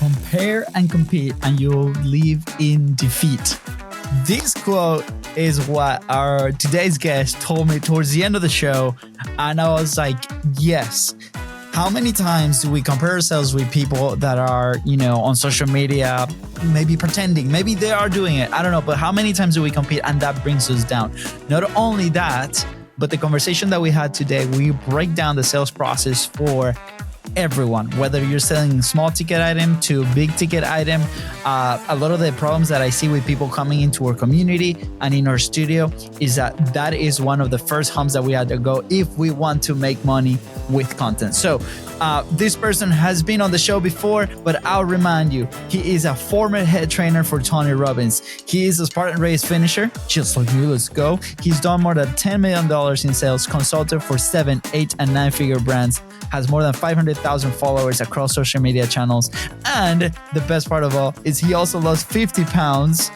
compare and compete and you'll live in defeat. This quote is what our today's guest told me towards the end of the show. And I was like, yes. How many times do we compare ourselves with people that are, on social media, maybe pretending, maybe they are doing it. I don't know. But how many times do we compete and that brings us down? Not only that, but the conversation that we had today, we break down the sales process for everyone, whether you're selling small ticket item to big ticket item. A lot of the problems that I see with people coming into our community and in our studio is that is one of the first humps that we had to go if we want to make money with content. So this person has been on the show before, but I'll remind you, he is a former head trainer for Tony Robbins. He is a Spartan race finisher, just like you. Let's go. He's done more than $10 million in sales, consulted for 7, 8, and 9-figure brands, has more than 500,000 followers across social media channels. And the best part of all is he also lost 50 pounds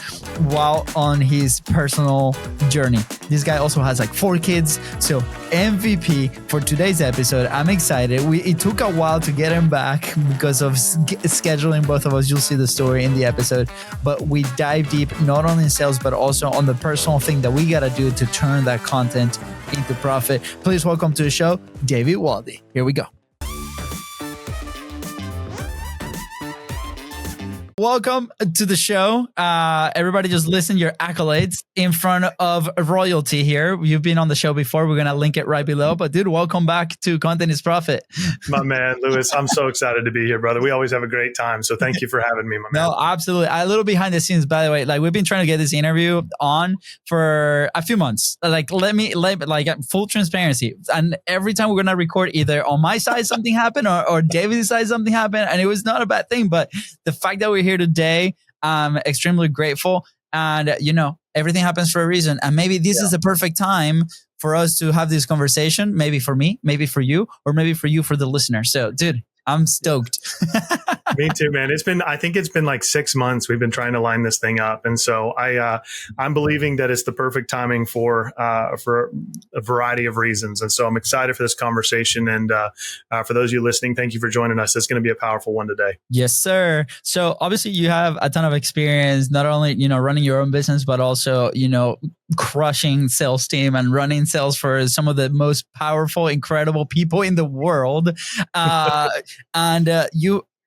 while on his personal journey. This guy also has like 4 kids. So MVP for today's episode. I'm excited. It took a while to get him back because of scheduling both of us. You'll see the story in the episode. But we dive deep, not only in sales, but also on the personal thing that we got to do to turn that content into profit. Please welcome to the show, David Waldy. Here we go. Welcome to the show. Everybody just listen your accolades in front of royalty here. You've been on the show before. We're going to link it right below. But dude, welcome back to Content is Profit. My man, Lewis, I'm so excited to be here, brother. We always have a great time. So thank you for having me, my man. No, absolutely. A little behind the scenes, by the way, like we've been trying to get this interview on for a few months. Like, full transparency. And every time we're going to record, either on my side, something happened or David's side, something happened. And it was not a bad thing. But the fact that we're here today, I'm extremely grateful. And, everything happens for a reason. And maybe this is the perfect time for us to have this conversation. Maybe for me, maybe for you, or maybe for you, for the listener. So, dude, I'm stoked. Me too, man. I think it's been like 6 months. We've been trying to line this thing up. And so I'm believing that it's the perfect timing for a variety of reasons. And so I'm excited for this conversation. And for those of you listening, thank you for joining us. It's going to be a powerful one today. Yes, sir. So obviously you have a ton of experience, not only, running your own business, but also, crushing sales team and running sales for some of the most powerful, incredible people in the world.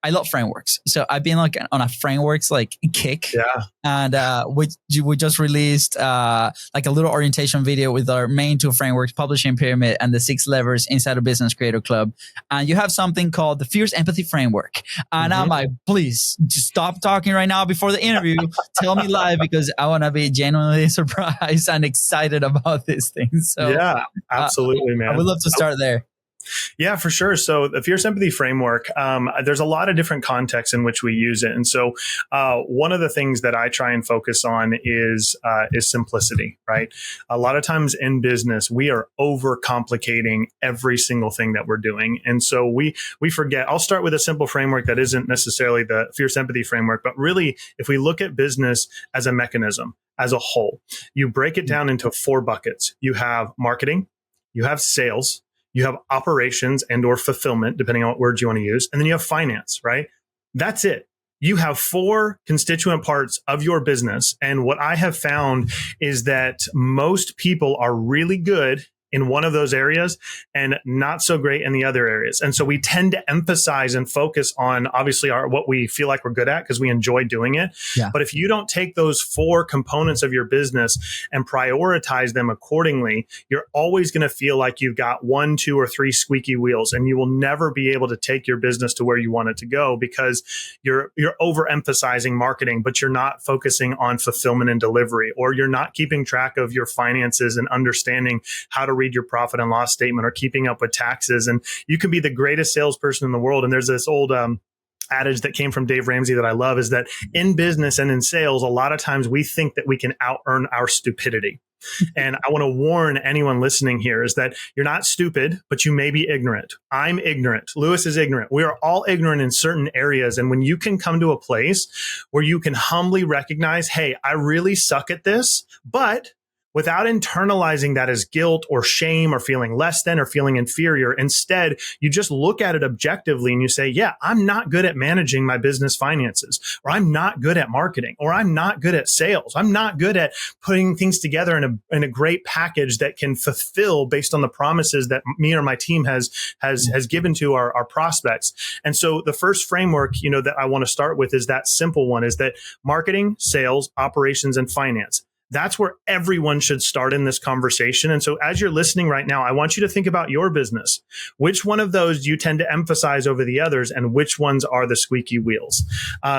I love frameworks. So I've been like on a frameworks kick. Yeah. And we just released like a little orientation video with our main 2 frameworks, Publishing Pyramid and the 6 levers inside a Business Creator Club. And you have something called the Fierce Empathy Framework. And I'm like, please just stop talking right now before the interview. Tell me live, because I want to be genuinely surprised and excited about these things. So yeah, absolutely, man. I would love to start there. Yeah, for sure. So the Fierce Empathy Framework, there's a lot of different contexts in which we use it. And so one of the things that I try and focus on is simplicity, right? A lot of times in business, we are overcomplicating every single thing that we're doing. And so we forget. I'll start with a simple framework that isn't necessarily the Fierce Empathy Framework, but really, if we look at business as a mechanism, as a whole, you break it down into 4 buckets. You have marketing, you have sales, you have operations and or fulfillment, depending on what words you want to use. And then you have finance, right? That's it. You have 4 constituent parts of your business. And what I have found is that most people are really good in one of those areas and not so great in the other areas. And so we tend to emphasize and focus on obviously what we feel like we're good at because we enjoy doing it. Yeah. But if you don't take those 4 components of your business and prioritize them accordingly, you're always going to feel like you've got 1, 2, or 3 squeaky wheels, and you will never be able to take your business to where you want it to go because you're overemphasizing marketing, but you're not focusing on fulfillment and delivery, or you're not keeping track of your finances and understanding how to read your profit and loss statement or keeping up with taxes. And you can be the greatest salesperson in the world. And there's this old adage that came from Dave Ramsey that I love, is that in business and in sales, a lot of times we think that we can out-earn our stupidity. And I want to warn anyone listening here is that you're not stupid, but you may be ignorant. I'm ignorant. Lewis is ignorant. We are all ignorant in certain areas. And when you can come to a place where you can humbly recognize, hey, I really suck at this, but without internalizing that as guilt or shame or feeling less than or feeling inferior. Instead, you just look at it objectively and you say, yeah, I'm not good at managing my business finances, or I'm not good at marketing, or I'm not good at sales. I'm not good at putting things together in a great package that can fulfill based on the promises that me or my team has given to our prospects. And so the first framework, that I want to start with is that simple one, is that marketing, sales, operations, and finance. That's where everyone should start in this conversation. And so as you're listening right now, I want you to think about your business. Which one of those do you tend to emphasize over the others, and which ones are the squeaky wheels?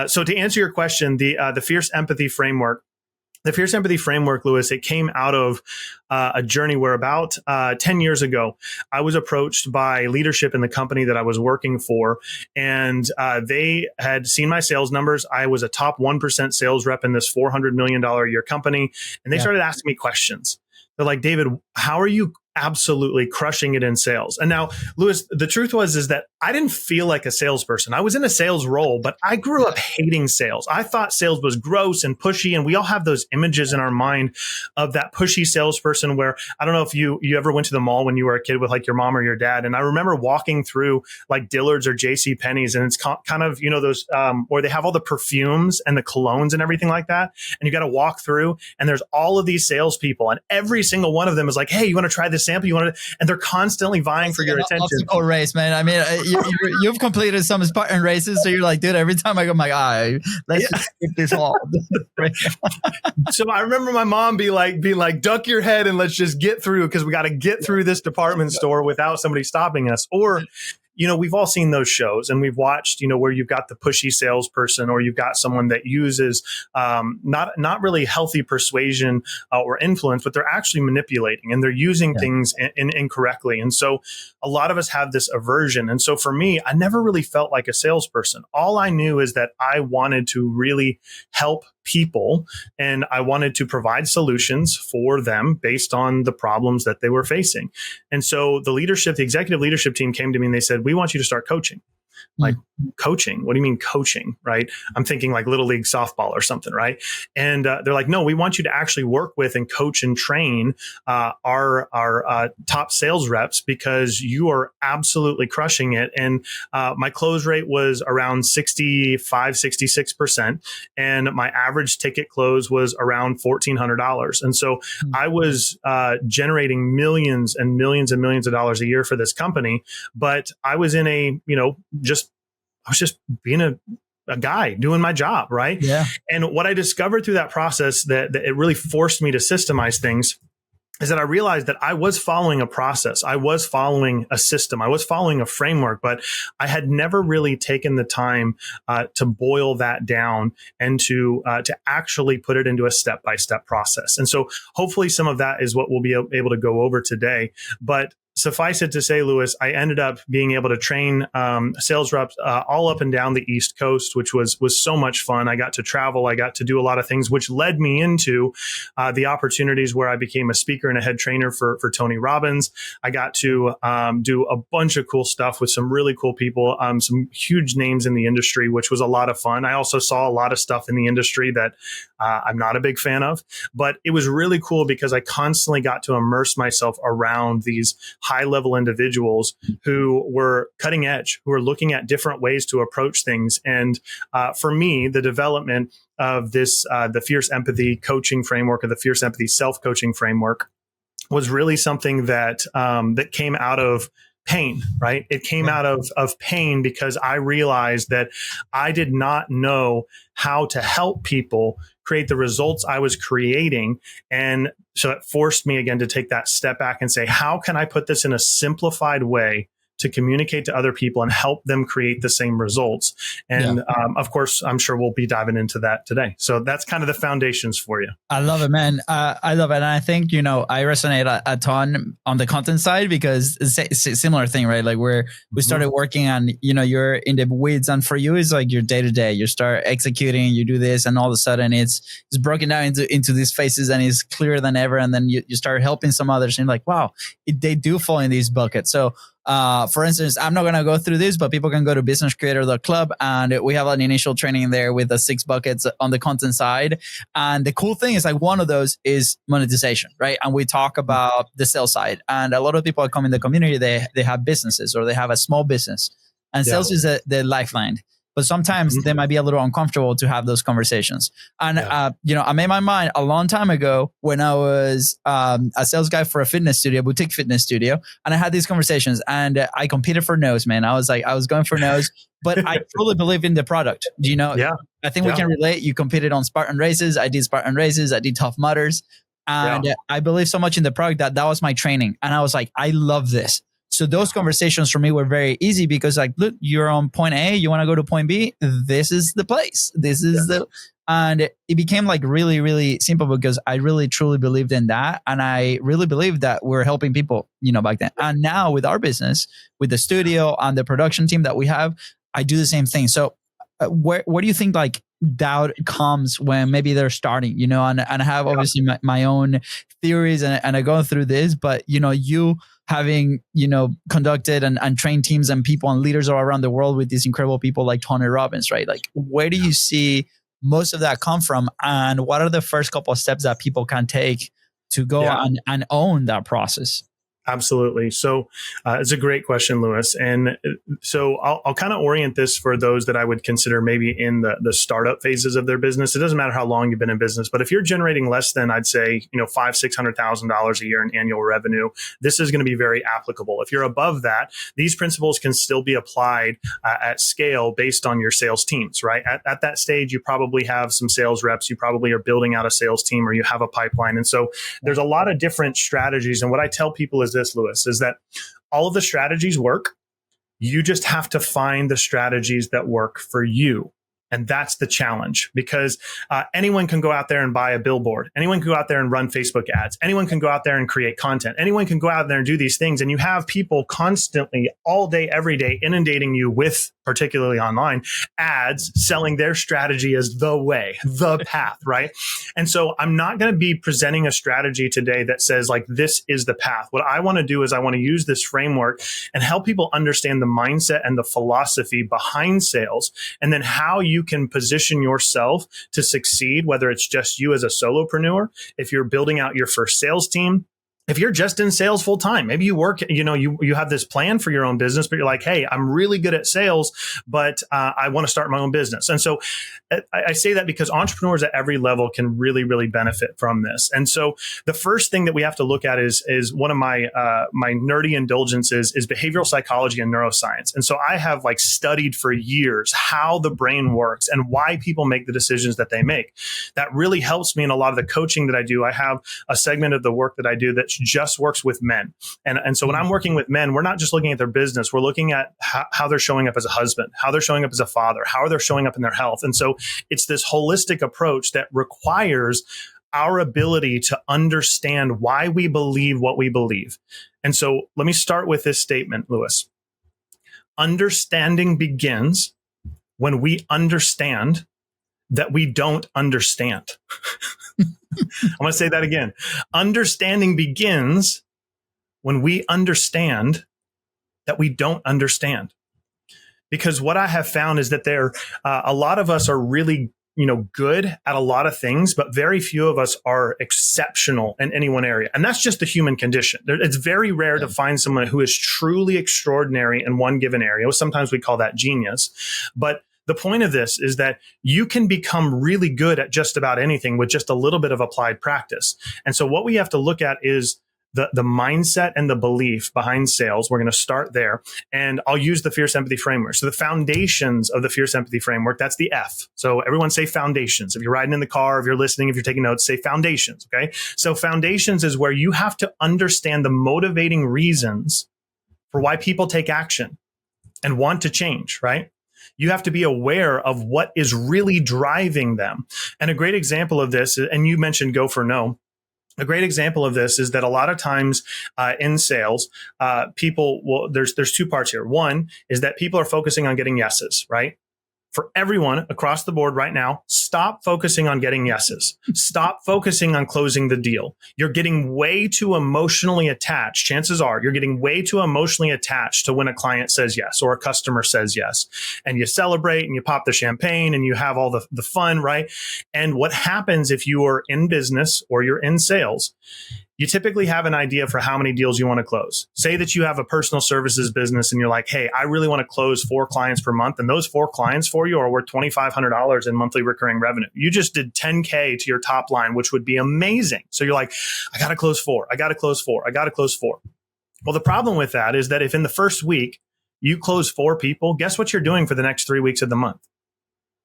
So to answer your question, the Fierce Empathy Framework, Lewis, it came out of a journey where about 10 years ago, I was approached by leadership in the company that I was working for, and they had seen my sales numbers. I was a top 1% sales rep in this $400 million a year company, and they started asking me questions. They're like, David, how are you absolutely crushing it in sales? And now, Lewis, the truth is that I didn't feel like a salesperson. I was in a sales role, but I grew up hating sales. I thought sales was gross and pushy. And we all have those images in our mind of that pushy salesperson where, I don't know if you ever went to the mall when you were a kid with like your mom or your dad. And I remember walking through like Dillard's or J.C. Penney's, and it's kind of, those, where they have all the perfumes and the colognes and everything like that. And you got to walk through, and there's all of these salespeople, and every single one of them is like, hey, you want to try this sample? And they're constantly vying for your attention. Obstacle race, man. I mean, you've completed some Spartan races, so you're like, dude, every time I go, I'm like, let's just skip this wall. So I remember my mom being like, duck your head and let's just get through, because we got to get through this department store without somebody stopping us. Or, we've all seen those shows, and we've watched, where you've got the pushy salesperson, or you've got someone that uses not really healthy persuasion or influence, but they're actually manipulating, and they're using things incorrectly. And so a lot of us have this aversion. And so for me, I never really felt like a salesperson. All I knew is that I wanted to really help people, and I wanted to provide solutions for them based on the problems that they were facing. And so the executive leadership team came to me and they said, we want you to start coaching. Like, coaching? What do you mean coaching? Right? I'm thinking like Little League softball or something, right? And they're like, no, we want you to actually work with and coach and train our top sales reps, because you are absolutely crushing it. And my close rate was around 66%. And my average ticket close was around $1,400. And so I was generating millions and millions and millions of dollars a year for this company. But I was in I was just being a guy doing my job, right? Yeah. And what I discovered through that process that it really forced me to systemize things is that I realized that I was following a process. I was following a system. I was following a framework, but I had never really taken the time to boil that down and to actually put it into a step-by-step process. And so hopefully some of that is what we'll be able to go over today. But suffice it to say, Lewis, I ended up being able to train sales reps all up and down the East Coast, which was so much fun. I got to travel. I got to do a lot of things, which led me into the opportunities where I became a speaker and a head trainer for Tony Robbins. I got to do a bunch of cool stuff with some really cool people, some huge names in the industry, which was a lot of fun. I also saw a lot of stuff in the industry that I'm not a big fan of, but it was really cool because I constantly got to immerse myself around these high-level individuals who were cutting edge, who were looking at different ways to approach things. And for me, the development of this, the Fierce Empathy coaching framework, or the Fierce Empathy self-coaching framework, was really something that that came out of pain, right? It came out of pain because I realized that I did not know how to help people create the results I was creating. And so it forced me again to take that step back and say, how can I put this in a simplified way to communicate to other people and help them create the same results? And of course, I'm sure we'll be diving into that today. So that's kind of the foundations for you. I love it, man. I love it. And I think, I resonate a ton on the content side, because it's a similar thing, right? Like we started working on, you're in the weeds, and for you, it's like your day to day. You start executing, you do this, and all of a sudden it's broken down into these phases, and it's clearer than ever. And then you start helping some others, and you're like, wow, they do fall in these buckets. So For instance, I'm not going to go through this, but people can go to businesscreator.club and we have an initial training there with the 6 buckets on the content side. And the cool thing is like one of those is monetization, right? And we talk about the sales side. And a lot of people that come in the community, they have businesses or they have a small business. And sales is the lifeline. But sometimes they might be a little uncomfortable to have those conversations. And, I made my mind a long time ago when I was a sales guy for a fitness studio, boutique fitness studio. And I had these conversations and I competed for no's, man. I was going for no's, but I truly believe in the product. I think we can relate. You competed on Spartan races. I did Spartan races. I did Tough Mudders. And I believe so much in the product that was my training. And I was like, I love this. So those conversations for me were very easy because like, look, you're on point A, you want to go to point B. This is the place. This is and it became like really, really simple because I really, truly believed in that. And I really believed that we're helping people, back then. And now with our business, with the studio and the production team that we have, I do the same thing. So where do you think like doubt comes when maybe they're starting, and I have obviously my own theories and I go through this, but you having, conducted and trained teams and people and leaders all around the world with these incredible people like Tony Robbins, right? Like where do you see most of that come from? And what are the first couple of steps that people can take to go and own that process? Absolutely. So it's a great question, Lewis. And so I'll kind of orient this for those that I would consider maybe in the startup phases of their business. It doesn't matter how long you've been in business, but if you're generating less than, I'd say, $500,000-$600,000 a year in annual revenue, this is going to be very applicable. If you're above that, these principles can still be applied at scale based on your sales teams, right? At that stage, you probably have some sales reps. You probably are building out a sales team or you have a pipeline. And so there's a lot of different strategies. And what I tell people is this, Lewis, is that all of the strategies work. You just have to find the strategies that work for you. And that's the challenge because anyone can go out there and buy a billboard. Anyone can go out there and run Facebook ads. Anyone can go out there and create content. Anyone can go out there and do these things. And you have people constantly all day, every day, inundating you with, particularly online, ads selling their strategy as the way, the path, right? And so I'm not going to be presenting a strategy today that says like, this is the path. What I want to do is I want to use this framework and help people understand the mindset and the philosophy behind sales and then how you can position yourself to succeed, whether it's just you as a solopreneur, if you're building out your first sales team, if you're just in sales full time, maybe you work, you have this plan for your own business, but you're like, hey, I'm really good at sales, but I want to start my own business. And so I say that because entrepreneurs at every level can really, really benefit from this. And so the first thing that we have to look at is one of my nerdy indulgences is behavioral psychology and neuroscience. And so I have like studied for years how the brain works and why people make the decisions that they make. That really helps me in a lot of the coaching that I do. I have a segment of the work that I do that just works with men. And so when I'm working with men, we're not just looking at their business. We're looking at how they're showing up as a husband, how they're showing up as a father, how are they showing up in their health. And so it's this holistic approach that requires our ability to understand why we believe what we believe. And so let me start with this statement, Lewis. Understanding begins when we understand that we don't understand. I'm going to say that again. Understanding begins when we understand that we don't understand. Because what I have found is that a lot of us are really, good at a lot of things, but very few of us are exceptional in any one area. And that's just the human condition. It's very rare to find someone who is truly extraordinary in one given area. Sometimes we call that genius. But the point of this is that you can become really good at just about anything with just a little bit of applied practice. And so what we have to look at is the mindset and the belief behind sales. We're going to start there. And I'll use the fierce empathy framework. So the foundations of the fierce empathy framework, that's the F. So everyone say foundations. If you're riding in the car, if you're listening, if you're taking notes, say foundations. Okay. So foundations is where you have to understand the motivating reasons for why people take action and want to change, right? You have to be aware of what is really driving them. And a great example of this, and you mentioned go for no. A great example of this is that a lot of times in sales, there's two parts here. One is that people are focusing on getting yeses, right? For everyone across the board right now, stop focusing on getting yeses. Stop focusing on closing the deal. You're getting way too emotionally attached. Chances are you're getting way too emotionally attached to when a client says yes or a customer says yes. And you celebrate and you pop the champagne and you have all the fun, right? And what happens if you are in business or you're in sales, you typically have an idea for how many deals you want to close. Say that you have a personal services business and you're like, hey, I really want to close 4 clients per month. And those 4 clients for you are worth $2,500 in monthly recurring revenue. You just did 10K to your top line, which would be amazing. So you're like, I got to close 4. I got to close 4. I got to close 4. Well, the problem with that is that if in the first week you close 4 people, guess what you're doing for the next 3 weeks of the month?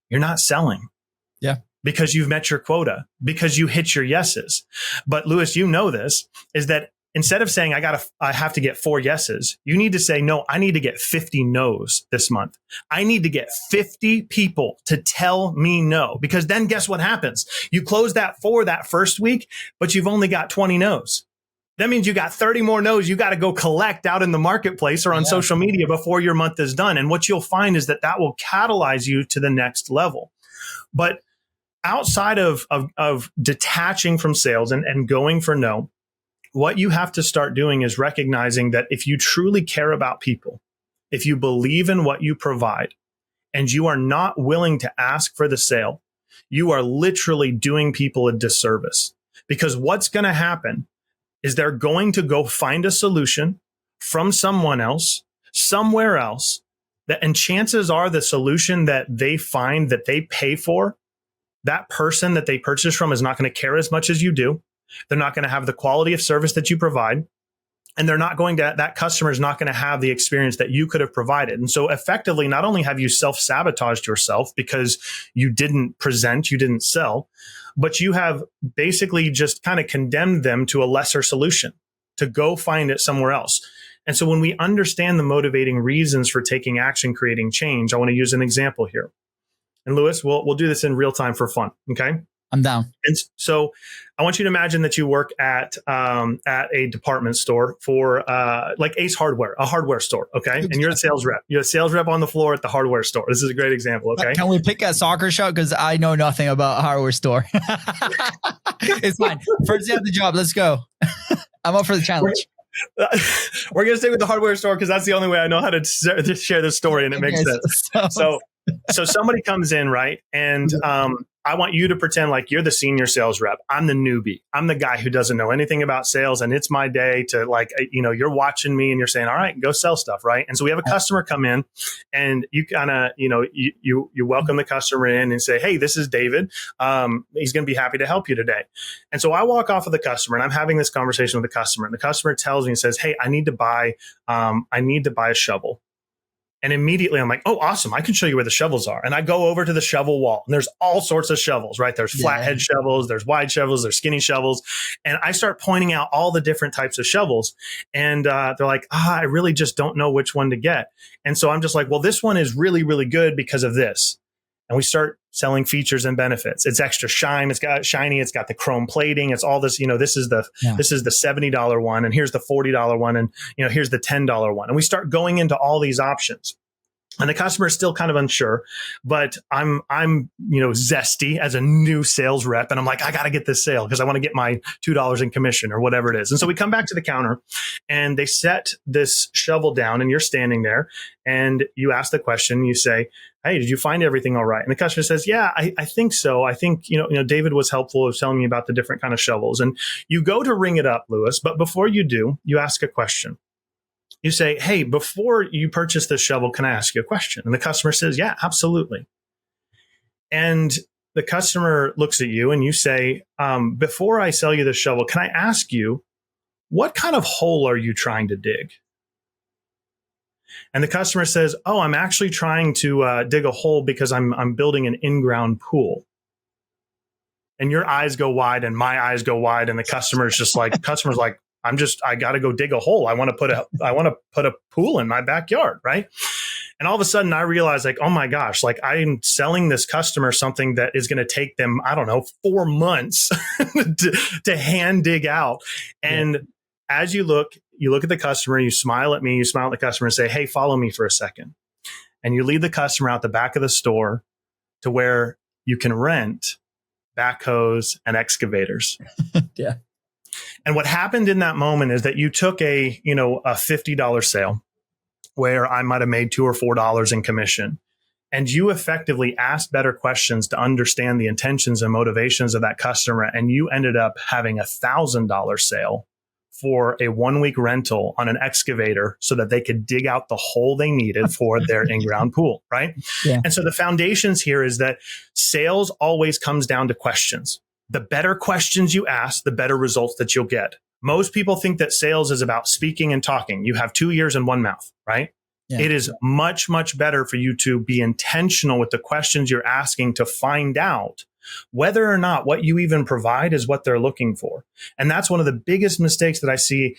You're not selling. Yeah. Because you've met your quota, because you hit your yeses. But Lewis, you know this, is that instead of saying, I have to get 4 yeses, you need to say, no, I need to get 50 no's this month. I need to get 50 people to tell me no, because then guess what happens? You close that 4 that first week, but you've only got 20 no's. That means you got 30 more no's you got to go collect out in the marketplace or on social media before your month is done. And what you'll find is that will catalyze you to the next level. But outside of detaching from sales and going for no, what you have to start doing is recognizing that if you truly care about people, if you believe in what you provide, and you are not willing to ask for the sale, you are literally doing people a disservice. Because what's going to happen is they're going to go find a solution from someone else, somewhere else, and chances are the solution that they find that they pay for, that person that they purchase from is not going to care as much as you do. They're not going to have the quality of service that you provide. And that customer is not going to have the experience that you could have provided. And so effectively, not only have you self-sabotaged yourself because you didn't present, you didn't sell, but you have basically just kind of condemned them to a lesser solution, to go find it somewhere else. And so when we understand the motivating reasons for taking action, creating change, I want to use an example here. And Lewis, we'll do this in real time for fun. Okay. I'm down. And so I want you to imagine that you work at a department store for like Ace Hardware, a hardware store. Okay. And you're a sales rep. You're a sales rep on the floor at the hardware store. This is a great example. Okay. Can we pick a soccer shot? Because I know nothing about a hardware store. It's fine. First day of the job. Let's go. I'm up for the challenge. We're going to stay with the hardware store because that's the only way I know how to share this story and it makes sense. So somebody comes in, right? And I want you to pretend like you're the senior sales rep. I'm the newbie. I'm the guy who doesn't know anything about sales. And it's my day to you're watching me and you're saying, all right, go sell stuff. Right. And so we have a customer come in and you kind of, you welcome the customer in and say, hey, this is David. He's going to be happy to help you today. And so I walk off with the customer and I'm having this conversation with the customer and the customer tells me and says, hey, I need to buy a shovel. And immediately I'm like, oh, awesome. I can show you where the shovels are. And I go over to the shovel wall and there's all sorts of shovels, right? There's flathead shovels, there's wide shovels, there's skinny shovels. And I start pointing out all the different types of shovels. And they're like, I really just don't know which one to get. And so I'm just like, well, this one is really, really good because of this. And we start selling features and benefits. It's extra shine. It's got shiny. It's got the chrome plating. It's all this, this is the $70 one. And here's the $40 one. And, here's the $10 one. And we start going into all these options. And the customer is still kind of unsure, but I'm zesty as a new sales rep. And I'm like, I got to get this sale because I want to get my $2 in commission or whatever it is. And so we come back to the counter and they set this shovel down and you're standing there and you ask the question, you say, hey, did you find everything all right? And the customer says, yeah, I think so. I think, David was helpful of telling me about the different kind of shovels. And you go to ring it up, Lewis. But before you do, you ask a question. You say, hey, before you purchase this shovel, can I ask you a question? And the customer says, yeah, absolutely. And the customer looks at you and you say, before I sell you this shovel, can I ask you, what kind of hole are you trying to dig? And the customer says, oh, I'm actually trying to dig a hole because I'm building an in-ground pool. And your eyes go wide and my eyes go wide. And the customer's like, I got to go dig a hole. I want to put a pool in my backyard. Right. And all of a sudden I realized oh my gosh, I'm selling this customer something that is going to take them, 4 months to hand dig out. And as you look at the customer, you smile at me, you smile at the customer and say, hey, follow me for a second. And you lead the customer out the back of the store to where you can rent backhoes and excavators. Yeah. And what happened in that moment is that you took a $50 sale where I might have made $2 or $4 in commission. And you effectively asked better questions to understand the intentions and motivations of that customer. And you ended up having $1,000 sale for a 1 week rental on an excavator so that they could dig out the hole they needed for their in-ground pool, right? Yeah. And so the foundations here is that sales always comes down to questions. The better questions you ask, the better results that you'll get. Most people think that sales is about speaking and talking. You have 2 ears and one mouth, right? Yeah. It is much, much better for you to be intentional with the questions you're asking to find out whether or not what you even provide is what they're looking for. And that's one of the biggest mistakes that I see,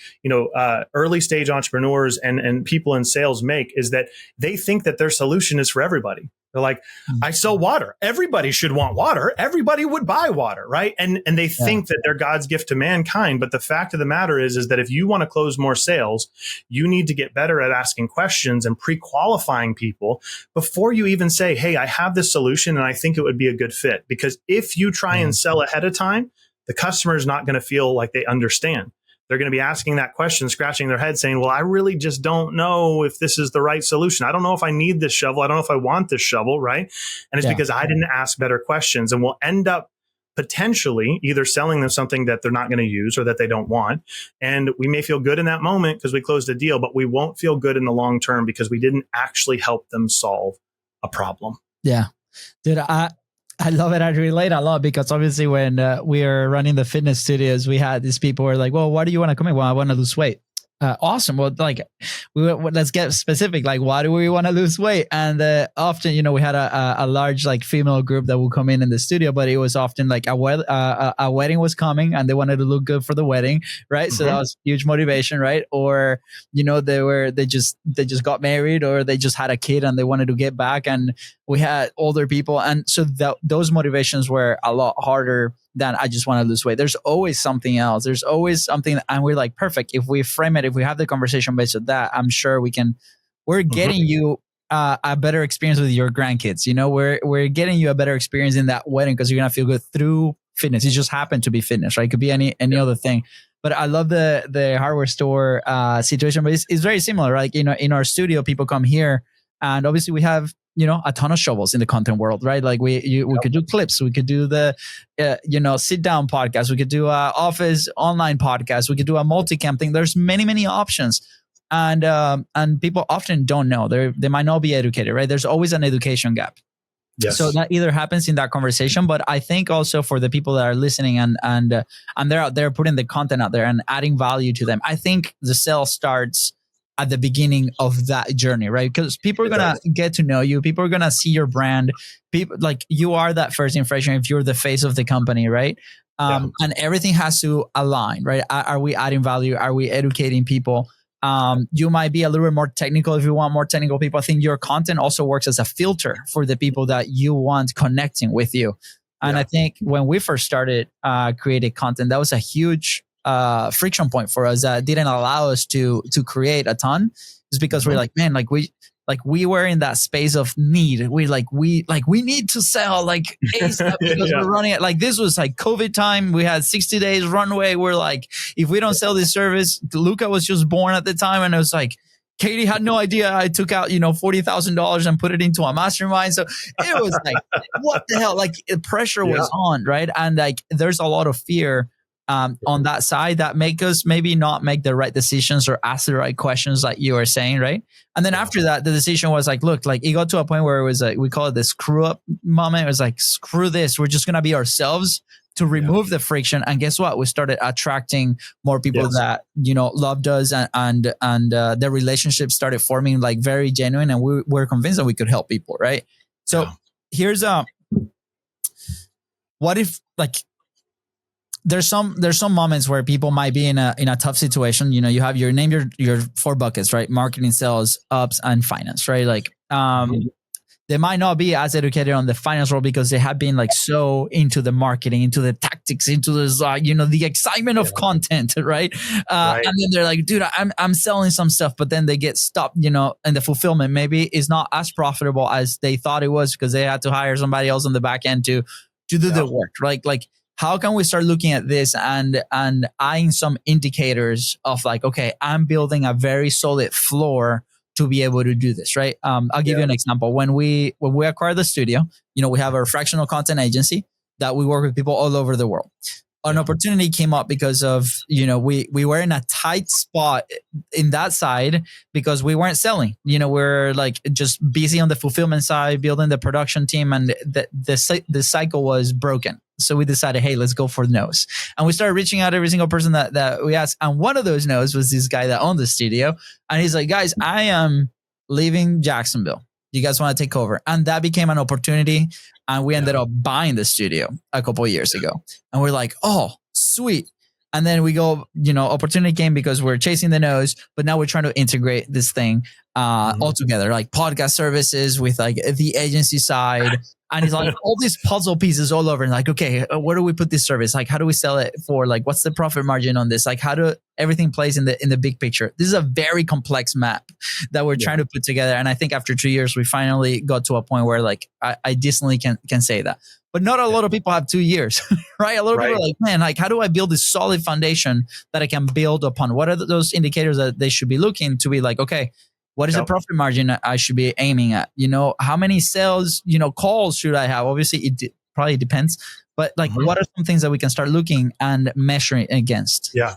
early stage entrepreneurs and people in sales make, is that they think that their solution is for everybody. They're like, I sell water. Everybody should want water. Everybody would buy water, right? And they think that they're God's gift to mankind. But the fact of the matter is that if you want to close more sales, you need to get better at asking questions and pre-qualifying people before you even say, hey, I have this solution and I think it would be a good fit. Because if you try and sell ahead of time, the customer is not going to feel like they understand. They're going to be asking that question, scratching their head saying, well, I really just don't know if this is the right solution. I don't know if I need this shovel. I don't know if I want this shovel, right? And it's because I didn't ask better questions, and we'll end up potentially either selling them something that they're not going to use or that they don't want. And we may feel good in that moment because we closed a deal, but we won't feel good in the long term because we didn't actually help them solve a problem. Yeah. Dude, I love it. I relate a lot because obviously when we are running the fitness studios, we had these people who were like, well, why do you want to come in? Well, I want to lose weight. Awesome. Well, let's get specific. Like, why do we want to lose weight? And often, we had a large female group that would come in the studio, but it was often like a wedding was coming and they wanted to look good for the wedding, right? Mm-hmm. So that was huge motivation, right? Or they just got married or they just had a kid and they wanted to get back. And we had older people, and so those motivations were a lot harder than I just want to lose weight. There's always something else. There's always something, and we're like, perfect. If we frame it, if we have the conversation based on that, I'm sure we're getting you a better experience with your grandkids. We're getting you a better experience in that wedding because you're going to feel good through fitness. It just happened to be fitness, right? It could be any other thing. But I love the hardware store situation, but it's very similar. Like, in our studio, people come here and obviously we have, a ton of shovels in the content world, right? Like we could do clips, we could do the, sit down podcast, we could do a office online podcast, we could do a multicam thing. There's many, many options, and people often don't know. They might not be educated, right? There's always an education gap. Yes. So that either happens in that conversation, but I think also for the people that are listening and they're out there putting the content out there and adding value to them, I think the sale starts at the beginning of that journey, right? Because people are going to get to know you. People are going to see your brand. People, like, you are that first impression if you're the face of the company, right? And everything has to align, right? Are we adding value? Are we educating people? You might be a little bit more technical if you want more technical people. I think your content also works as a filter for the people that you want connecting with you. And I think when we first started creating content, that was a huge friction point for us that didn't allow us to create a ton. Is because we're like, man, we were in that space of need. We need to sell ASAP because we're running it. Like, this was like COVID time. We had 60 days runway. We're like, if we don't sell this service, Luca was just born at the time. And it was like, Katie had no idea I took out, $40,000 and put it into a mastermind. So it was like, what the hell? Like, pressure was on, right? And there's a lot of fear on that side that make us maybe not make the right decisions or ask the right questions, like you were saying, right? And then after that, the decision was like, look, it got to a point where it was like, we call it the screw up moment. It was like, screw this. We're just going to be ourselves to remove the friction. And guess what? We started attracting more people that, loved us and the relationships started forming very genuine, and we were convinced that we could help people, right? So here's what if there's some moments where people might be in a tough situation. You have your name, your 4 buckets, right? Marketing, sales, ops, and finance, right? they might not be as educated on the finance world because they have been like so into the marketing, into the tactics, into this, the excitement of content, right? Right. And then they're like, dude, I'm selling some stuff, but then they get stopped, and the fulfillment maybe is not as profitable as they thought it was because they had to hire somebody else on the back end to do the work, right? Like, how can we start looking at this and eyeing some indicators of like, okay, I'm building a very solid floor to be able to do this, right? I'll give you an example. When we acquired the studio, we have a fractional content agency that we work with people all over the world. An opportunity came up because of, we were in a tight spot in that side because we weren't selling. We're like just busy on the fulfillment side, building the production team, and the cycle was broken. So we decided, hey, let's go for no's. And we started reaching out to every single person that we asked. And one of those no's was this guy that owned the studio. And he's like, guys, I am leaving Jacksonville. You guys want to take over? And that became an opportunity. And we ended up buying the studio a couple of years ago. And we're like, oh, sweet. And then we go, opportunity came because we're chasing the nose, but now we're trying to integrate this thing all together, like podcast services with like the agency side. And it's like all these puzzle pieces all over. And like, okay, where do we put this service? Like, how do we sell it for? Like, what's the profit margin on this? Like, how do everything plays in the big picture? This is a very complex map that we're trying to put together. And I think after 2 years, we finally got to a point where like I decently can say that. But not a lot of people have 2 years, right? A lot of people are like, man, like, how do I build this solid foundation that I can build upon? What are those indicators that they should be looking to be like, okay, what is the profit margin I should be aiming at? How many sales, calls should I have? Obviously, it probably depends. But like, what are some things that we can start looking and measuring against? Yeah.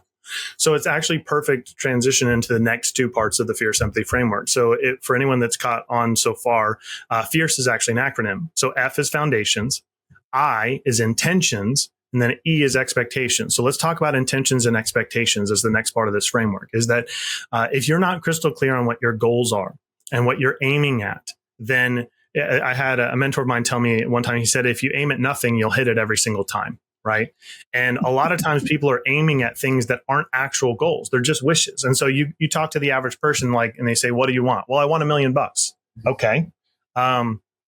So it's actually perfect transition into the next two parts of the Fierce Empathy framework. So for anyone that's caught on so far, Fierce is actually an acronym. So F is foundations, I is intentions, and then E is expectations. So let's talk about intentions and expectations as the next part of this framework. Is that if you're not crystal clear on what your goals are and what you're aiming at, then I had a mentor of mine tell me one time, he said, if you aim at nothing, you'll hit it every single time. Right. And a lot of times people are aiming at things that aren't actual goals. They're just wishes. And so you talk to the average person, and they say, what do you want? Well, I want $1 million. Okay.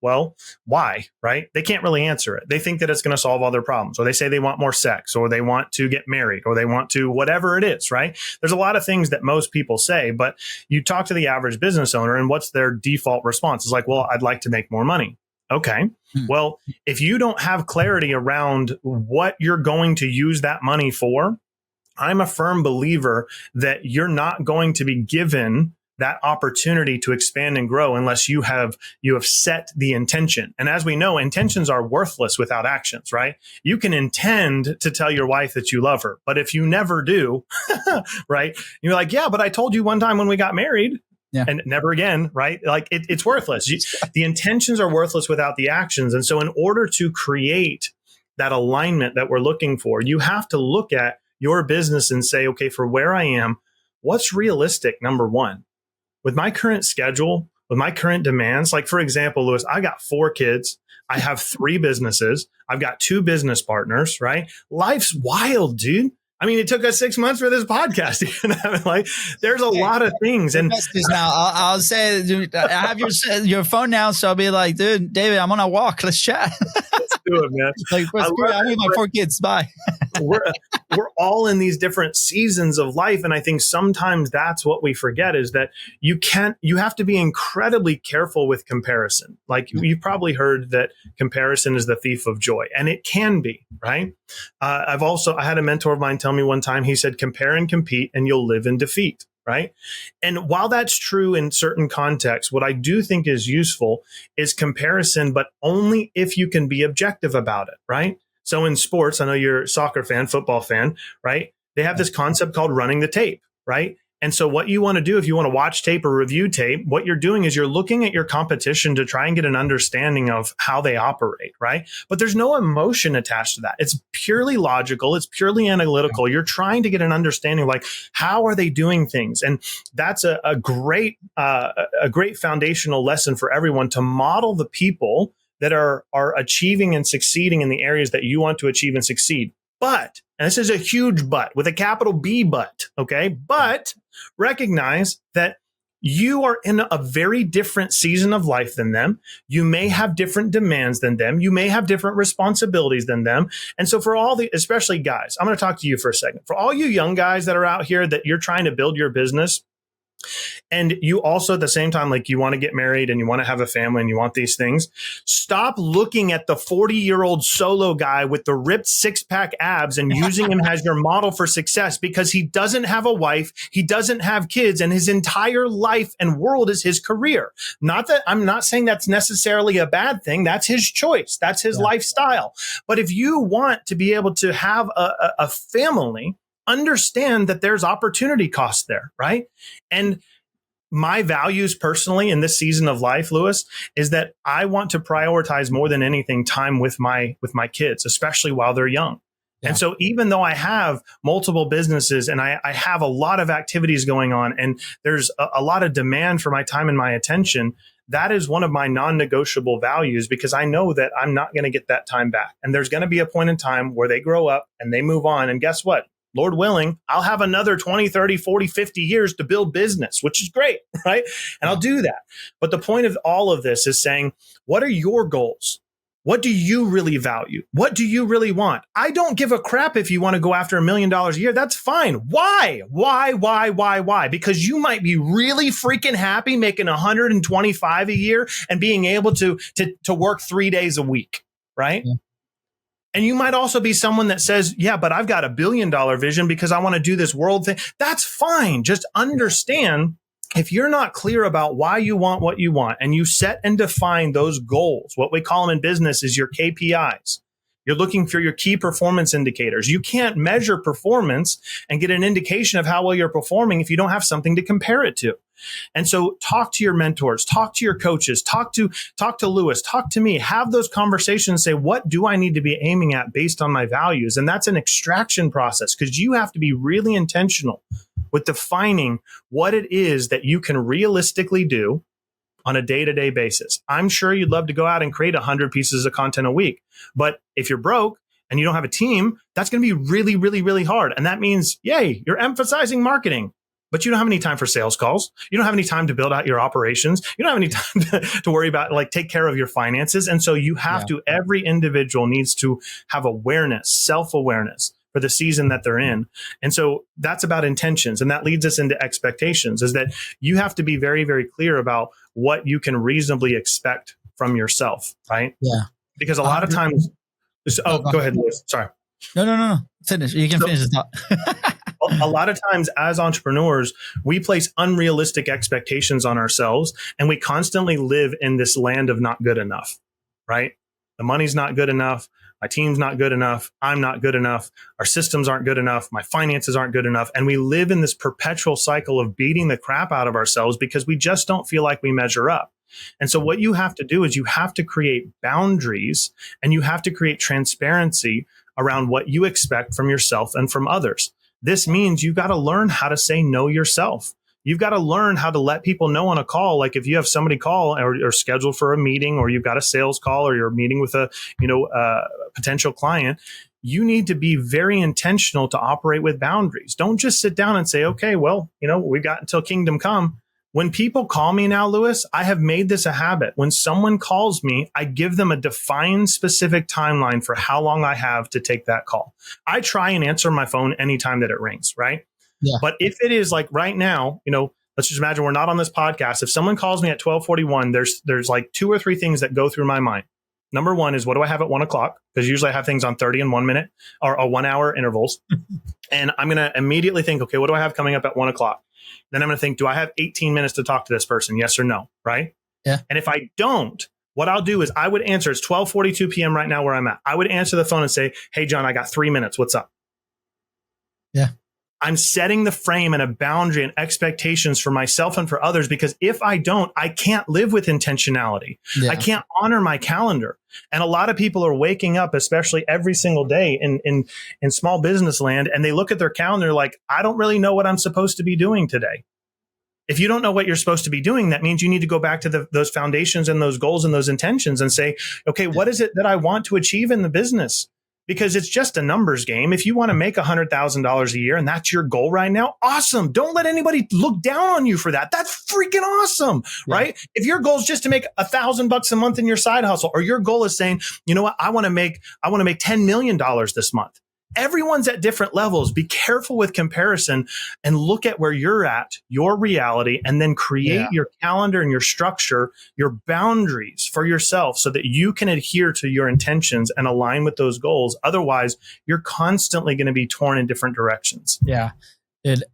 Well, why? Right? They can't really answer it. They think that it's going to solve all their problems, or they say they want more sex, or they want to get married, or they want to whatever it is, right? There's a lot of things that most people say, but you talk to the average business owner and what's their default response? It's like, well, I'd like to make more money. Okay. Well, if you don't have clarity around what you're going to use that money for, I'm a firm believer that you're not going to be given that opportunity to expand and grow unless you have set the intention. And as we know, intentions are worthless without actions, right? You can intend to tell your wife that you love her, but if you never do, right? You're like, yeah, but I told you one time when we got married. Yeah. And never again, right? Like it's worthless. The intentions are worthless without the actions. And so in order to create that alignment that we're looking for, you have to look at your business and say, okay, for where I am, what's realistic? Number one, with my current schedule, with my current demands, like for example, Louis, I got 4 kids. I have 3 businesses. I've got 2 business partners, right? Life's wild, dude. I mean, it took us 6 months for this podcast. Like, there's a lot of things. And now, I'll say, dude, I have your phone now, so I'll be like, dude, David, I'm on a walk. Let's chat. Let's do it, man. Like, I'm with my 4 kids. Bye. We're all in these different seasons of life, and I think sometimes that's what we forget is that you have to be incredibly careful with comparison. Like you've probably heard that comparison is the thief of joy, and it can be, right? I had a mentor of mine tell me one time, he said, compare and compete and you'll live in defeat, right? And while that's true in certain contexts, what I do think is useful is comparison, but only if you can be objective about it, right? So in sports, I know you're a soccer fan, football fan, right? They have this concept called running the tape, right? And so what you want to do if you want to watch tape or review tape, what you're doing is you're looking at your competition to try and get an understanding of how they operate, right? But there's no emotion attached to that. It's purely logical. It's purely analytical. You're trying to get an understanding of like, how are they doing things? And that's a great foundational lesson for everyone to model the people that are achieving and succeeding in the areas that you want to achieve and succeed. But, and this is a huge but with a capital B but, okay? But recognize that You are in a very different season of life than them. You may have different demands than them. You may have different responsibilities than them. And so for all the, especially guys, I'm going to talk to you for a second. For all you young guys that are out here that you're trying to build your business, and you also at the same time, like you want to get married and you want to have a family and you want these things, stop looking at the 40-year-old solo guy with the ripped 6-pack abs and using him as your model for success, because he doesn't have a wife, he doesn't have kids, and his entire life and world is his career. Not that I'm not saying that's necessarily a bad thing. That's his choice. That's his lifestyle. But if you want to be able to have a family, understand that there's opportunity cost there, right? And my values personally in this season of life, Lewis, is that I want to prioritize more than anything time with my kids, especially while they're young. Yeah. And so even though I have multiple businesses and I have a lot of activities going on and there's a lot of demand for my time and my attention, that is one of my non-negotiable values, because I know that I'm not going to get that time back. And there's going to be a point in time where they grow up and they move on. And guess what? Lord willing, I'll have another 20, 30, 40, 50 years to build business, which is great, right? And I'll do that. But the point of all of this is saying, what are your goals? What do you really value? What do you really want? I don't give a crap if you want to go after $1 million a year. That's fine. Why? Why? Because you might be really freaking happy making 125 a year and being able to work 3 days a week, right? Yeah. And you might also be someone that says, yeah, but I've got $1 billion vision because I want to do this world thing. That's fine. Just understand, if you're not clear about why you want what you want and you set and define those goals, what we call them in business is your KPIs. You're looking for your key performance indicators. You can't measure performance and get an indication of how well you're performing if you don't have something to compare it to. And so talk to your mentors, talk to your coaches, talk to Lewis, talk to me, have those conversations, say, what do I need to be aiming at based on my values? And that's an extraction process, because you have to be really intentional with defining what it is that you can realistically do on a day-to-day basis. I'm sure you'd love to go out and create 100 pieces of content a week. But if you're broke and you don't have a team, that's going to be really, really, really hard. And that means, yay, you're emphasizing marketing, but you don't have any time for sales calls. You don't have any time to build out your operations. You don't have any time to worry about, like, take care of your finances. And so you have to, every individual needs to have awareness, self-awareness for the season that they're in. And so that's about intentions. And that leads us into expectations, is that you have to be very, very clear about what you can reasonably expect from yourself, right? Yeah. Because a lot of times, go ahead, Lewis. Sorry. No. Finish. You can finish the thought. A lot of times as entrepreneurs, we place unrealistic expectations on ourselves, and we constantly live in this land of not good enough, right? The money's not good enough. My team's not good enough. I'm not good enough. Our systems aren't good enough. My finances aren't good enough. And we live in this perpetual cycle of beating the crap out of ourselves because we just don't feel like we measure up. And so what you have to do is you have to create boundaries, and you have to create transparency around what you expect from yourself and from others. This means you've got to learn how to say no yourself. You've got to learn how to let people know on a call. Like if you have somebody call or scheduled for a meeting, or you've got a sales call, or you're meeting with a potential client, you need to be very intentional to operate with boundaries. Don't just sit down and say, okay, well, we've got until kingdom come. When people call me now, Lewis, I have made this a habit. When someone calls me, I give them a defined specific timeline for how long I have to take that call. I try and answer my phone anytime that it rings, right? Yeah. But if it is like right now, let's just imagine we're not on this podcast. If someone calls me at 12:41, there's like 2 or 3 things that go through my mind. Number one is, what do I have at 1 o'clock? Because usually I have things on 30 and 1 minute or 1 hour intervals. And I'm going to immediately think, okay, what do I have coming up at 1 o'clock? Then I'm going to think, do I have 18 minutes to talk to this person? Yes or no? Right? Yeah. And if I don't, what I'll do is I would answer. It's 12:42 p.m. right now where I'm at. I would answer the phone and say, hey, John, I got 3 minutes. What's up? Yeah. I'm setting the frame and a boundary and expectations for myself and for others, because if I don't, I can't live with intentionality. Yeah. I can't honor my calendar. And a lot of people are waking up, especially every single day in small business land, and they look at their calendar like, I don't really know what I'm supposed to be doing today. If you don't know what you're supposed to be doing, that means you need to go back to those foundations and those goals and those intentions and say, okay, what is it that I want to achieve in the business? because it's just a numbers game. If you want to make $100,000 a year and that's your goal right now, awesome. Don't let anybody look down on you for that. That's freaking awesome, right? If your goal is just to make $1,000 a month in your side hustle, or your goal is saying, you know what, I want to make $10 million this month. Everyone's at different levels. Be careful with comparison and look at where you're at, your reality, and then create your calendar and your structure, your boundaries for yourself so that you can adhere to your intentions and align with those goals. Otherwise, you're constantly going to be torn in different directions. Yeah.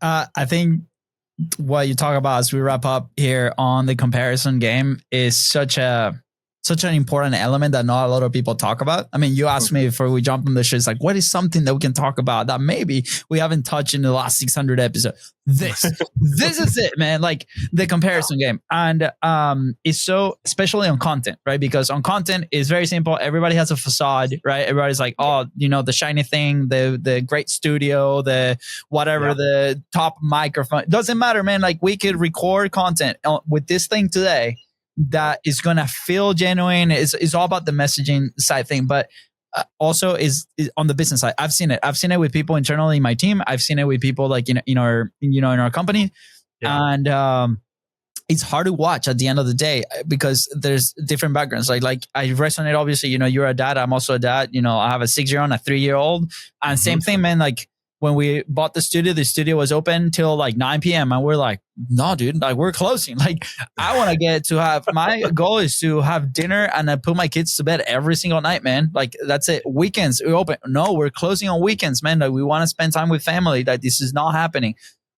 I think what you talk about as we wrap up here on the comparison game is such an important element that not a lot of people talk about. I mean, you asked me before we jump on the show, it's like, what is something that we can talk about that maybe we haven't touched in the last 600 episodes? This is it, man. Like the comparison game. And it's so, especially on content, right? Because on content is very simple. Everybody has a facade, right? Everybody's like, oh, the shiny thing, the great studio, the whatever, the top microphone. Doesn't matter, man. Like we could record content with this thing today that is going to feel genuine. It's all about the messaging side thing, but also is on the business side. I've seen it with people internally in my team. I've seen it with people like in our company, and it's hard to watch at the end of the day because there's different backgrounds. Like I resonate. Obviously, you're a dad. I'm also a dad. I have a 6-year-old, a 3-year-old, and same thing, man. Like when we bought the studio was open till like 9 p.m. and we're like, no, dude, like we're closing. Like I want to get to have, my goal is to have dinner and I put my kids to bed every single night, man. Like that's it. Weekends we open. No, we're closing on weekends, man. Like we want to spend time with family. Like this is not happening.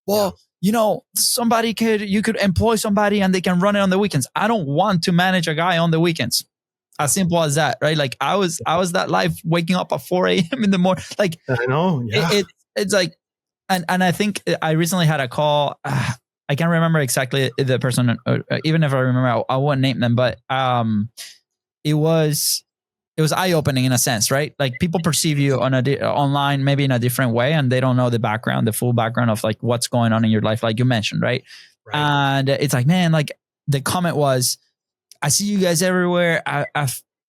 Well, you could employ somebody and they can run it on the weekends. I don't want to manage a guy on the weekends. As simple as that, right? Like I was that life waking up at 4 a.m. in the morning. Like I know, yeah. It's like, and I think I recently had a call. I can't remember exactly the person, even if I remember, I won't name them, but it was eye opening in a sense, right? Like people perceive you online, maybe in a different way, and they don't know the full background of like what's going on in your life, like you mentioned, right? And it's like, man, like the comment was, I see you guys everywhere.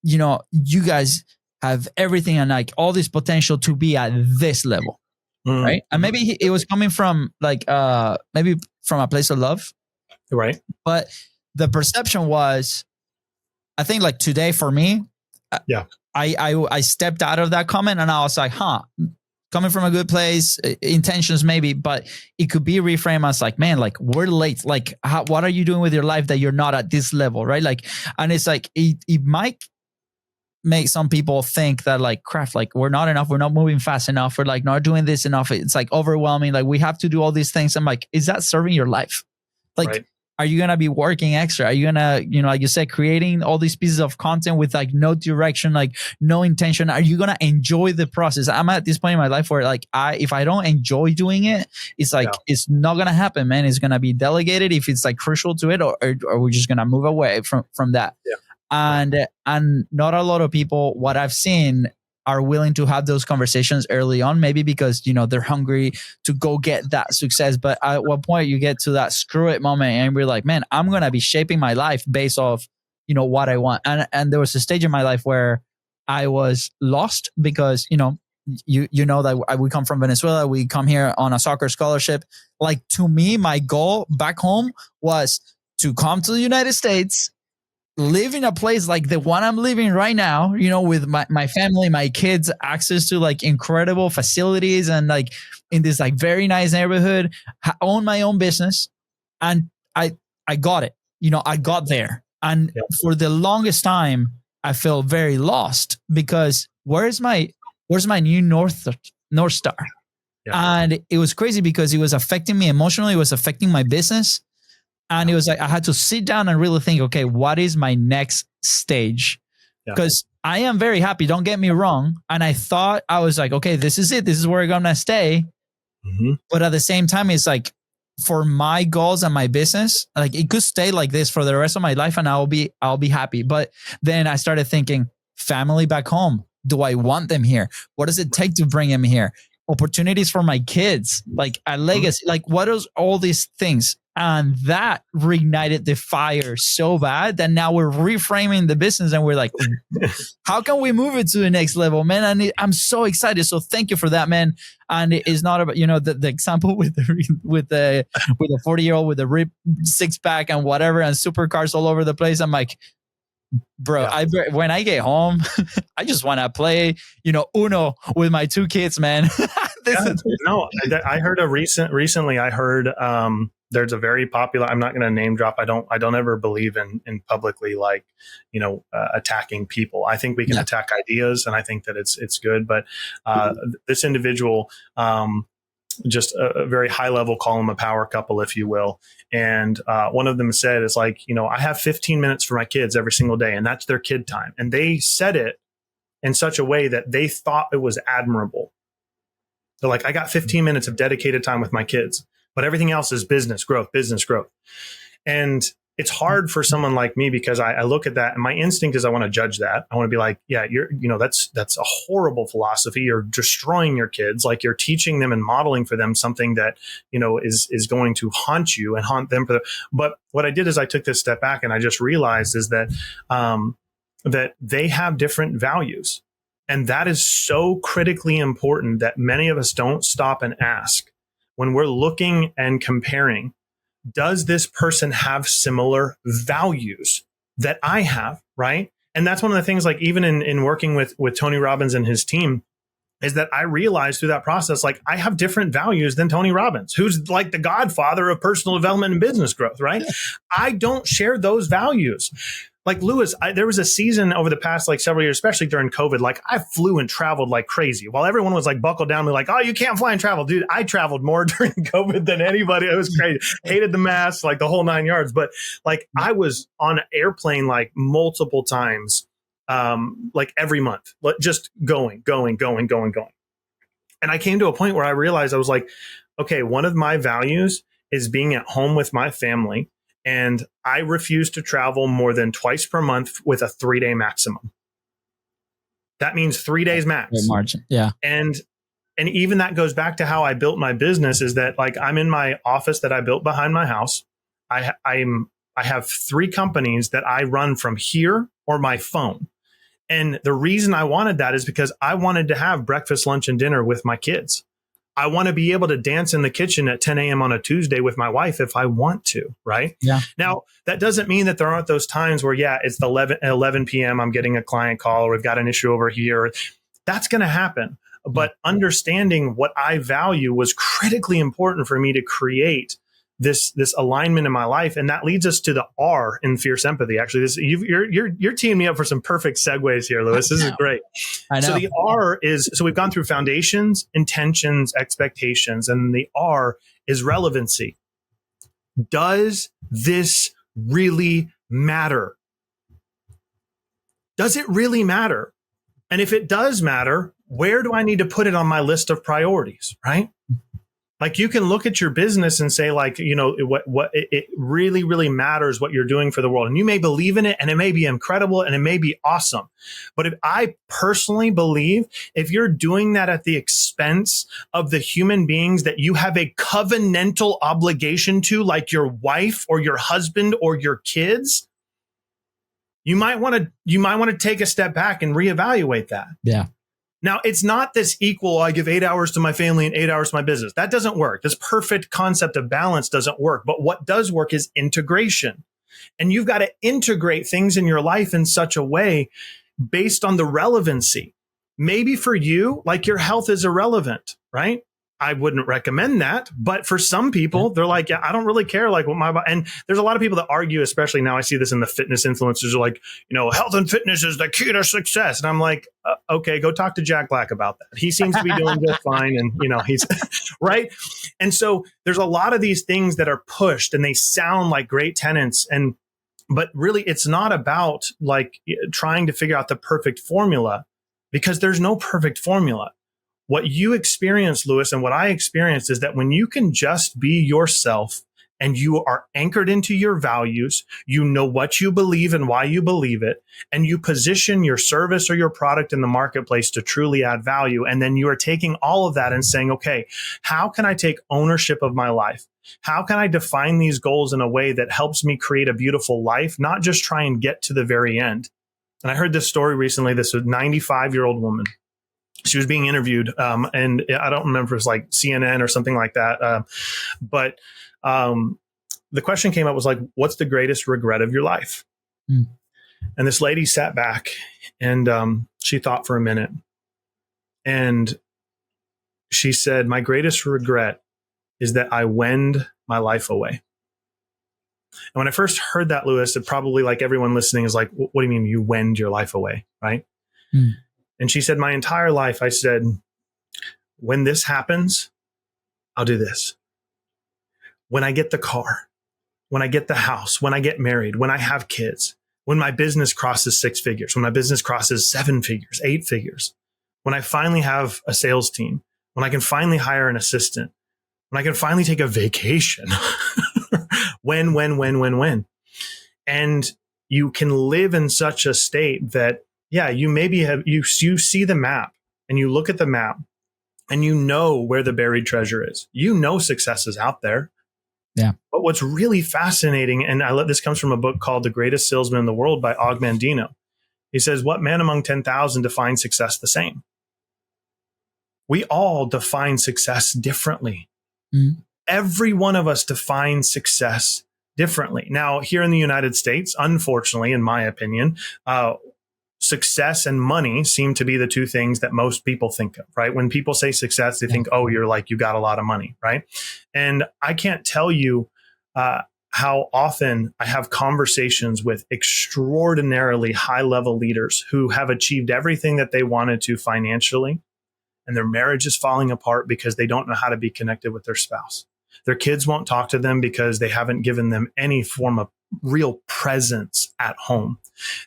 You guys have everything and like all this potential to be at this level. Right. And maybe it was coming from like, maybe from a place of love. Right. But the perception was, I think like today for me, I stepped out of that comment and I was like, coming from a good place, intentions maybe, but it could be reframed as like, man, like we're late. Like, what are you doing with your life that you're not at this level? Right. Like, and it's like, it might make some people think that like, crap, like we're not enough. We're not moving fast enough. We're like not doing this enough. It's like overwhelming. Like we have to do all these things. I'm like, is that serving your life? Like, are you going to be working extra? Are you going to, like you said, creating all these pieces of content with like no direction, like no intention? Are you going to enjoy the process? I'm at this point in my life where like, if I don't enjoy doing it, it's like, it's not going to happen, man. It's going to be delegated if it's like crucial to it, or we're just going to move away from that. Yeah. And not a lot of people, what I've seen, are willing to have those conversations early on, maybe because, they're hungry to go get that success. But at what point you get to that screw it moment and we're like, man, I'm going to be shaping my life based off, what I want. And there was a stage in my life where I was lost because, that we come from Venezuela. We come here on a soccer scholarship. Like to me, my goal back home was to come to the United States, live in a place like the one I'm living right now, with my family, my kids, access to like incredible facilities and like in this like very nice neighborhood, own my own business. And I got it, I got there. And for the longest time, I felt very lost because where's my new North Star? Yeah. And it was crazy because it was affecting me emotionally. It was affecting my business. And it was like, I had to sit down and really think, okay, what is my next stage? Because I am very happy. Don't get me wrong. And I thought I was like, okay, this is it. This is where I'm going to stay. Mm-hmm. But at the same time, it's like for my goals and my business, like it could stay like this for the rest of my life and I'll be happy. But then I started thinking, family back home. Do I want them here? What does it take to bring them here? Opportunities for my kids, like a legacy, like what is all these things? And that reignited the fire so bad that now we're reframing the business and we're like, how can we move it to the next level, man? And I'm so excited. So thank you for that, man. And it's not about, the example with the 40-year-old with the ripped six pack and whatever and supercars all over the place. I'm like, bro, when I get home, I just want to play, Uno with my two kids, man. I heard recently I heard, there's a very popular, I'm not going to name drop. I don't ever believe in publicly, attacking people. I think we can attack ideas, and I think that it's good. But this individual, just a very high level, call them a power couple, if you will. And one of them said, it's like, I have 15 minutes for my kids every single day, and that's their kid time. And they said it in such a way that they thought it was admirable. They're like, I got 15 minutes of dedicated time with my kids, but everything else is business growth. And it's hard for someone like me because I look at that and my instinct is I want to judge that. I want to be like, yeah, that's a horrible philosophy. You're destroying your kids. Like, you're teaching them and modeling for them something that, is going to haunt you and haunt them. But what I did is I took this step back and I just realized is that, that they have different values. And that is so critically important that many of us don't stop and ask when we're looking and comparing, does this person have similar values that I have, right? And that's one of the things, like even in working with Tony Robbins and his team, is that I realized through that process, like, I have different values than Tony Robbins, who's like the godfather of personal development and business growth, right? I don't share those values. Like Lewis, there was a season over the past several years, especially during COVID, like I flew and traveled like crazy while everyone was like buckled down, me like, oh, you can't fly and travel. Dude, I traveled more during COVID than anybody. It was crazy. Hated the mask, like the whole 9 yards. But like I was on an airplane like multiple times, like every month, just going. And I came to a point where I realized I was like, okay, one of my values is being at home with my family. And I refuse to travel more than twice per month with a 3-day maximum. That means 3 days max. Margin. Yeah. And even that goes back to how I built my business, is that like I'm in my office that I built behind my house. I have 3 companies that I run from here or my phone. And the reason I wanted that is because I wanted to have breakfast, lunch, and dinner with my kids. I want to be able to dance in the kitchen at 10 a.m. on a Tuesday with my wife if I want to, right? Yeah. Now, that doesn't mean that there aren't those times where, it's the 11 p.m. I'm getting a client call, or we've got an issue over here. That's going to happen. But understanding what I value was critically important for me to create this alignment in my life. And that leads us to the R in fierce empathy. Actually, you're teeing me up for some perfect segues here, Lewis. This is great. I know. So the R is, so we've gone through foundations, intentions, expectations, and the R is relevancy. Does this really matter? Does it really matter? And if it does matter, where do I need to put it on my list of priorities, right? Like, you can look at your business and say, like, what it really, really matters what you're doing for the world. And you may believe in it, and it may be incredible, and it may be awesome. But if I personally believe, if you're doing that at the expense of the human beings that you have a covenantal obligation to, like your wife or your husband or your kids, you might want to take a step back and reevaluate that. Yeah. Now, it's not this equal, I give 8 hours to my family and 8 hours to my business. That doesn't work. This perfect concept of balance doesn't work. But what does work is integration. And you've got to integrate things in your life in such a way based on the relevancy. Maybe for you, like, your health is irrelevant, right? I wouldn't recommend that. But for some people, they're like, yeah, I don't really care. Like, what my, and there's a lot of people that argue, especially now I see this in the fitness influencers, are like, health and fitness is the key to success. And I'm like, okay, go talk to Jack Black about that. He seems to be doing just fine. And, he's right. And so there's a lot of these things that are pushed and they sound like great tenets. But really, it's not about like trying to figure out the perfect formula, because there's no perfect formula. What you experience, Lewis, and what I experienced is that when you can just be yourself and you are anchored into your values, you know what you believe and why you believe it, and you position your service or your product in the marketplace to truly add value. And then you are taking all of that and saying, okay, how can I take ownership of my life? How can I define these goals in a way that helps me create a beautiful life, not just try and get to the very end? And I heard this story recently. This was a 95-year-old woman. She was being interviewed, and I don't remember if it was like CNN or something like that. But the question came up was like, what's the greatest regret of your life? Mm. And this lady sat back and she thought for a minute. And she said, my greatest regret is that I wend my life away. And when I first heard that, Lewis, it probably, like everyone listening, is like, what do you mean you wend your life away? Right. Mm. And she said, my entire life, I said, when this happens, I'll do this. When I get the car, when I get the house, when I get married, when I have kids, when my business crosses 6 figures, when my business crosses 7 figures, 8 figures, when I finally have a sales team, when I can finally hire an assistant, when I can finally take a vacation, when. And you can live in such a state that, yeah, you maybe have, you see the map and you look at the map and you know where the buried treasure is. You know success is out there. Yeah. But what's really fascinating, and this comes from a book called The Greatest Salesman in the World by Og Mandino. He says, what man among 10,000 defines success the same? We all define success differently. Mm-hmm. Every one of us defines success differently. Now, here in the United States, unfortunately, in my opinion, success and money seem to be the two things that most people think of, right? When people say success, they think, oh, you're like, you got a lot of money, right? And I can't tell you how often I have conversations with extraordinarily high-level leaders who have achieved everything that they wanted to financially, and their marriage is falling apart because they don't know how to be connected with their spouse. Their kids won't talk to them because they haven't given them any form of real presence at home.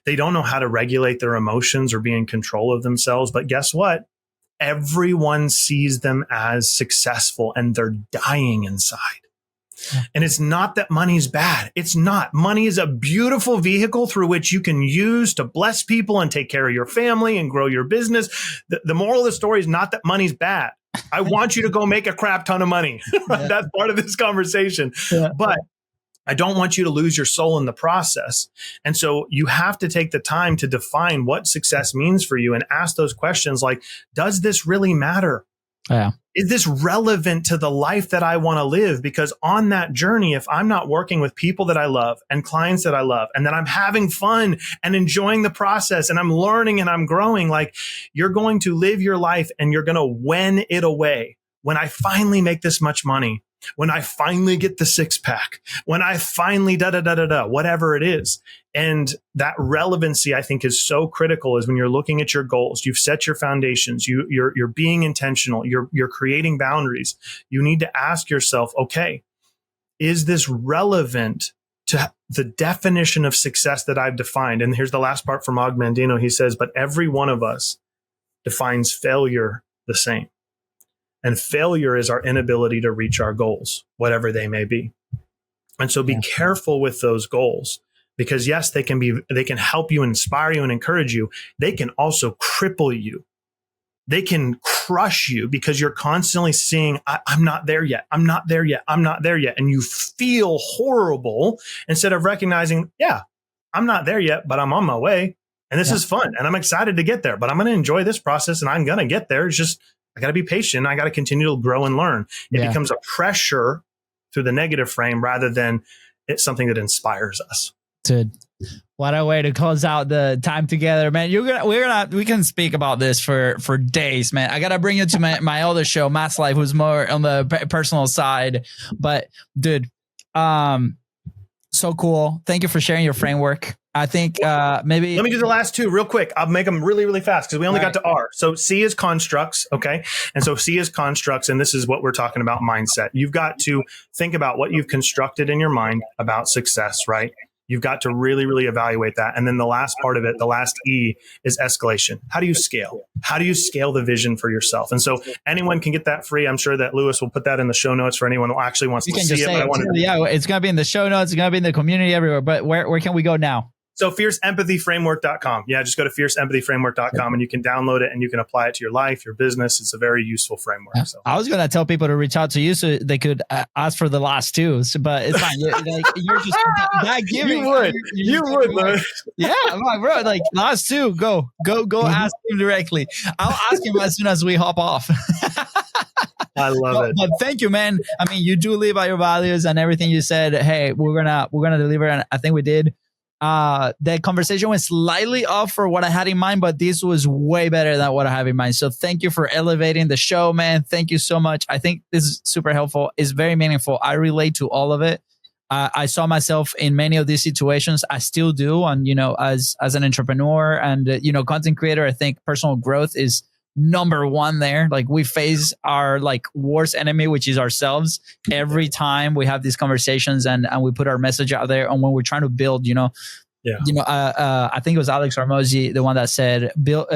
They don't know how to regulate their emotions or be in control of themselves. But guess what? Everyone sees them as successful and they're dying inside. And it's not that money's bad. It's not. Money is a beautiful vehicle through which you can use to bless people and take care of your family and grow your business. The moral of the story is not that money's bad. I want you to go make a crap ton of money. That's part of this conversation. Yeah. But I don't want you to lose your soul in the process. And so you have to take the time to define what success means for you and ask those questions like, does this really matter? Yeah. Is this relevant to the life that I want to live? Because on that journey, if I'm not working with people that I love and clients that I love, and that I'm having fun and enjoying the process and I'm learning and I'm growing, like you're going to live your life and you're going to wen it away. When I finally make this much money, when I finally get the 6-pack, when I finally whatever it is. And that relevancy, I think, is so critical is when you're looking at your goals, you've set your foundations, you're being intentional, you're creating boundaries. You need to ask yourself, okay, is this relevant to the definition of success that I've defined? And here's the last part from Og Mandino. He says, but every one of us defines failure the same. And failure is our inability to reach our goals, whatever they may be. And so be careful with those goals because yes, they can help you, inspire you and encourage you. They can also cripple you. They can crush you because you're constantly seeing, I'm not there yet. I'm not there yet. I'm not there yet. And you feel horrible instead of recognizing, yeah, I'm not there yet, but I'm on my way. And this is fun. And I'm excited to get there, but I'm going to enjoy this process and I'm going to get there. It's just, I got to be patient. I got to continue to grow and learn. It becomes a pressure through the negative frame rather than it's something that inspires us. Dude, what a way to close out the time together, man. We can speak about this for days, man. I got to bring you to my other show, Matt's Life, who's more on the personal side. But dude, so cool. Thank you for sharing your framework. I think maybe... Let me do the last two real quick. I'll make them really, really fast because we only got to R. So C is constructs, okay? And so C is constructs, and this is what we're talking about, mindset. You've got to think about what you've constructed in your mind about success, right? You've got to really, really evaluate that. And then the last part of it, the last E, is escalation. How do you scale? How do you scale the vision for yourself? And so anyone can get that free. I'm sure that Lewis will put that in the show notes for anyone who actually wants to see it. Yeah, it's going to be in the show notes. It's going to be in the community everywhere. But where can we go now? So fierceempathyframework.com. Yeah, just go to fierceempathyframework.com and you can download it and you can apply it to your life, your business. It's a very useful framework. So I was going to tell people to reach out to you so they could ask for the last two, but it's fine. You're just that giving. You would. Yeah, bro. Like last two, go ask him directly. I'll ask him as soon as we hop off. I love it. But thank you, man. I mean, you do live by your values and everything you said. Hey, we're gonna deliver, and I think we did. The conversation was slightly off for what I had in mind, but this was way better than what I have in mind. So thank you for elevating the show, man. Thank you so much. I think this is super helpful. It's very meaningful. I relate to all of it. I saw myself in many of these situations. I still do. And, as an entrepreneur and, content creator, I think personal growth is number one there. Like we face our worst enemy, which is ourselves, every time we have these conversations and we put our message out there. And when we're trying to build, I think it was Alex Hormozi, the one that said, build,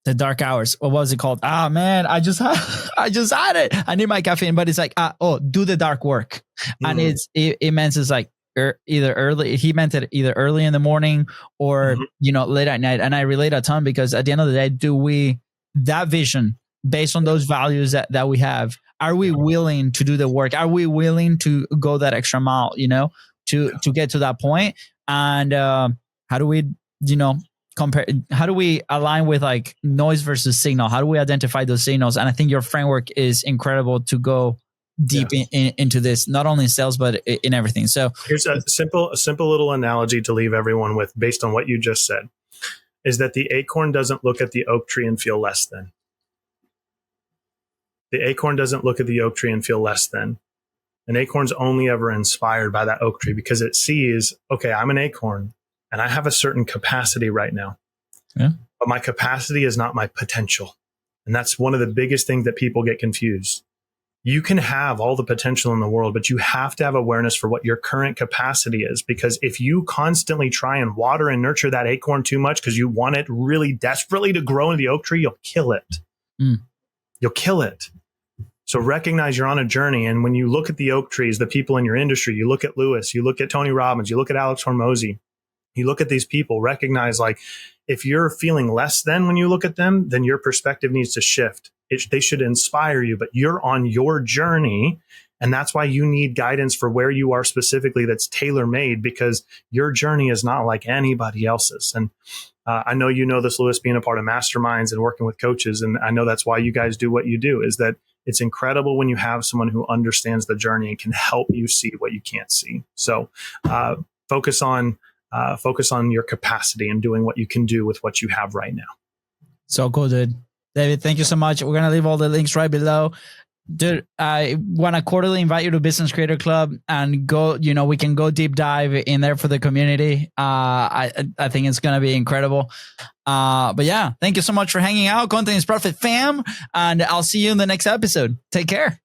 the dark hours. What was it called? Ah, man, I just had it. I need my caffeine, but it's like, do the dark work. And it meant it's like, either early, he meant it either early in the morning or, late at night. And I relate a ton because at the end of the day, that vision based on those values that we have, are we willing to do the work? Are we willing to go that extra mile, to get to that point? And, how do we, compare, how do we align with noise versus signal? How do we identify those signals? And I think your framework is incredible to go deep into this, not only in sales, but in everything. So here's a simple little analogy to leave everyone with based on what you just said, is that the acorn doesn't look at the oak tree and feel less than. The acorn doesn't look at the oak tree and feel less than. An acorn's only ever inspired by that oak tree because it sees, okay, I'm an acorn and I have a certain capacity right now. Yeah. But my capacity is not my potential. And that's one of the biggest things that people get confused. You can have all the potential in the world, but you have to have awareness for what your current capacity is. Because if you constantly try and water and nurture that acorn too much because you want it really desperately to grow into the oak tree, you'll kill it. You'll kill it. So recognize you're on a journey. And when you look at the oak trees, the people in your industry, you look at Lewis, you look at Tony Robbins, you look at Alex Hormozi, you look at these people, recognize if you're feeling less than when you look at them, then your perspective needs to shift. They should inspire you, but you're on your journey. And that's why you need guidance for where you are specifically that's tailor-made, because your journey is not like anybody else's. And I know you know this, Lewis, being a part of masterminds and working with coaches. And I know that's why you guys do what you do, is that it's incredible when you have someone who understands the journey and can help you see what you can't see. So focus on your capacity and doing what you can do with what you have right now. So cool, dude. David, thank you so much. We're going to leave all the links right below. Dude, I want to quarterly invite you to Business Creator Club and go, we can go deep dive in there for the community. I think it's going to be incredible. But yeah, thank you so much for hanging out. Content is Profit fam. And I'll see you in the next episode. Take care.